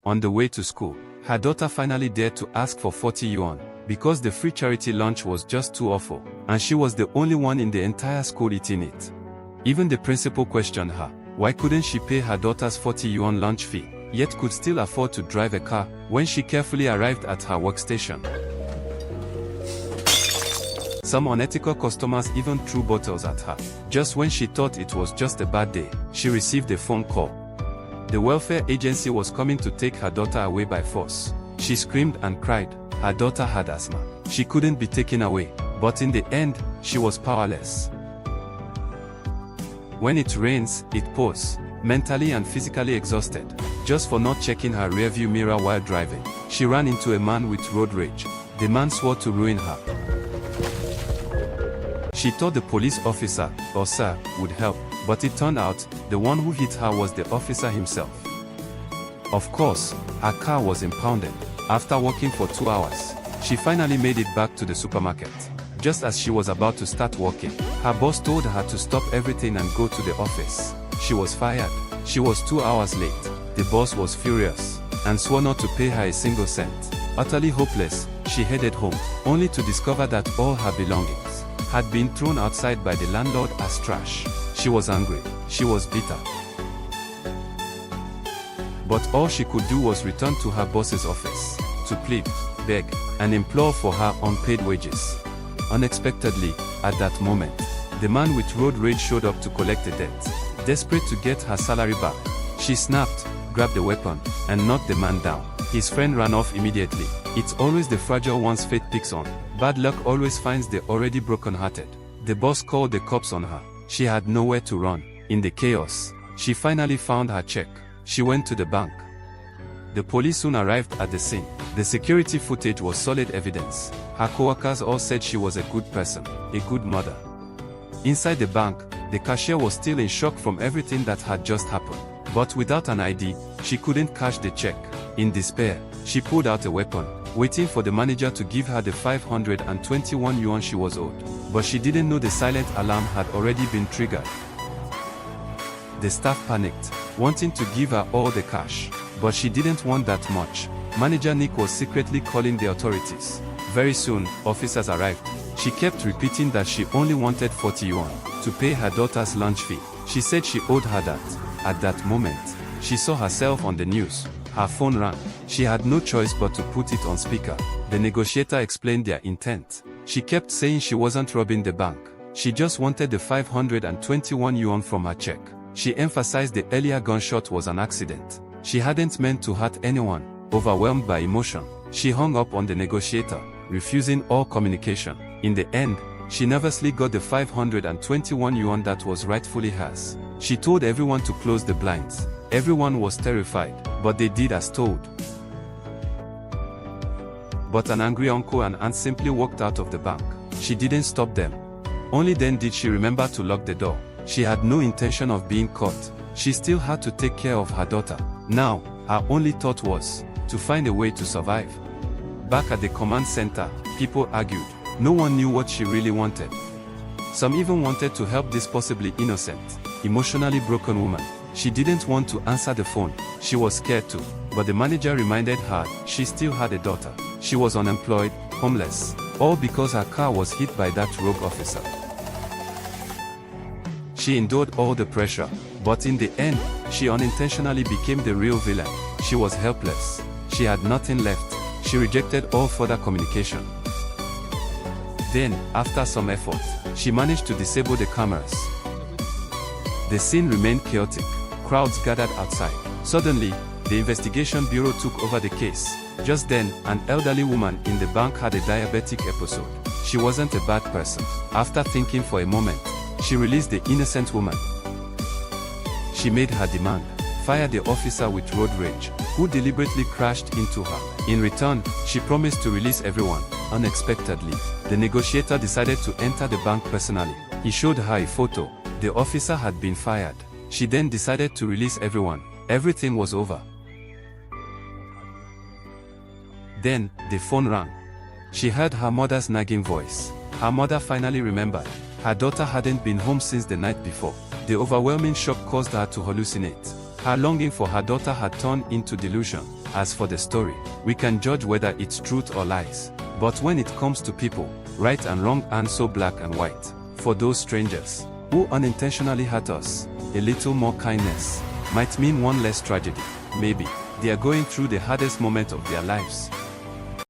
On the way to school, her daughter finally dared to ask for 40 yuan, because the free charity lunch was just too awful, and she was the only one in the entire school eating it. Even the principal questioned her, why couldn't she pay her daughter's 40 yuan lunch fee, yet could still afford to drive a car, when she carefully arrived at her workstation. Some unethical customers even threw bottles at her. Just when she thought it was just a bad day, she received a phone call. The welfare agency was coming to take her daughter away by force. She screamed and cried. Her daughter had asthma. She couldn't be taken away, but in the end, she was powerless. When it rains, it pours. Mentally and physically exhausted, just for not checking her rearview mirror while driving, she ran into a man with road rage. The man swore to ruin her. She thought the police officer, or sir, would help, but it turned out, the one who hit her was the officer himself. Of course, her car was impounded. After walking for 2 hours, she finally made it back to the supermarket. Just as she was about to start walking, her boss told her to stop everything and go to the office. She was fired. She was 2 hours late. The boss was furious, and swore not to pay her a single cent. Utterly hopeless, she headed home, only to discover that all her belongings had been thrown outside by the landlord as trash. She was angry. She was bitter. But all she could do was return to her boss's office, to plead, beg, and implore for her unpaid wages. Unexpectedly, at that moment, the man with road rage showed up to collect the debt. Desperate to get her salary back, she snapped, grabbed the weapon, and knocked the man down. His friend ran off immediately. It's always the fragile ones fate picks on. Bad luck always finds the already broken-hearted. The boss called the cops on her. She had nowhere to run. In the chaos, she finally found her check. She went to the bank. The police soon arrived at the scene. The security footage was solid evidence. Her co-workers all said she was a good person, a good mother. Inside the bank, the cashier was still in shock from everything that had just happened. But without an ID, she couldn't cash the check. In despair, she pulled out a weapon, waiting for the manager to give her the 521 yuan she was owed. But she didn't know the silent alarm had already been triggered. The staff panicked, wanting to give her all the cash. But she didn't want that much. Manager Nick was secretly calling the authorities. Very soon, officers arrived. She kept repeating that she only wanted 40 yuan to pay her daughter's lunch fee. She said she owed her that. At that moment, she saw herself on the news. Her phone rang. She had no choice but to put it on speaker. The negotiator explained their intent. She kept saying she wasn't robbing the bank. She just wanted the 521 yuan from her check. She emphasized the earlier gunshot was an accident. She hadn't meant to hurt anyone. Overwhelmed by emotion, she hung up on the negotiator, refusing all communication. In the end, she nervously got the 521 yuan that was rightfully hers. She told everyone to close the blinds. Everyone was terrified, but they did as told. But an angry uncle and aunt simply walked out of the bank. She didn't stop them. Only then did she remember to lock the door. She had no intention of being caught. She still had to take care of her daughter. Now, her only thought was to find a way to survive. Back at the command center, people argued. No one knew what she really wanted. Some even wanted to help this possibly innocent, emotionally broken woman. She didn't want to answer the phone. She was scared too. But the manager reminded her she still had a daughter. She was unemployed, homeless, all because her car was hit by that rogue officer. She endured all the pressure, but in the end, she unintentionally became the real villain. She was helpless. She had nothing left. She rejected all further communication. Then, after some effort, she managed to disable the cameras. The scene remained chaotic. Crowds gathered outside. Suddenly, the investigation bureau took over the case. Just then, an elderly woman in the bank had a diabetic episode. She wasn't a bad person. After thinking for a moment, she released the innocent woman. She made her demand. Fired the officer with road rage, who deliberately crashed into her. In return, she promised to release everyone. Unexpectedly, the negotiator decided to enter the bank personally. He showed her a photo. The officer had been fired. She then decided to release everyone. Everything was over. Then, the phone rang. She heard her mother's nagging voice. Her mother finally remembered. Her daughter hadn't been home since the night before. The overwhelming shock caused her to hallucinate. Her longing for her daughter had turned into delusion. As for the story, we can judge whether it's truth or lies. But when it comes to people, right and wrong aren't so black and white. For those strangers who unintentionally hurt us, a little more kindness might mean one less tragedy. Maybe they are going through the hardest moment of their lives,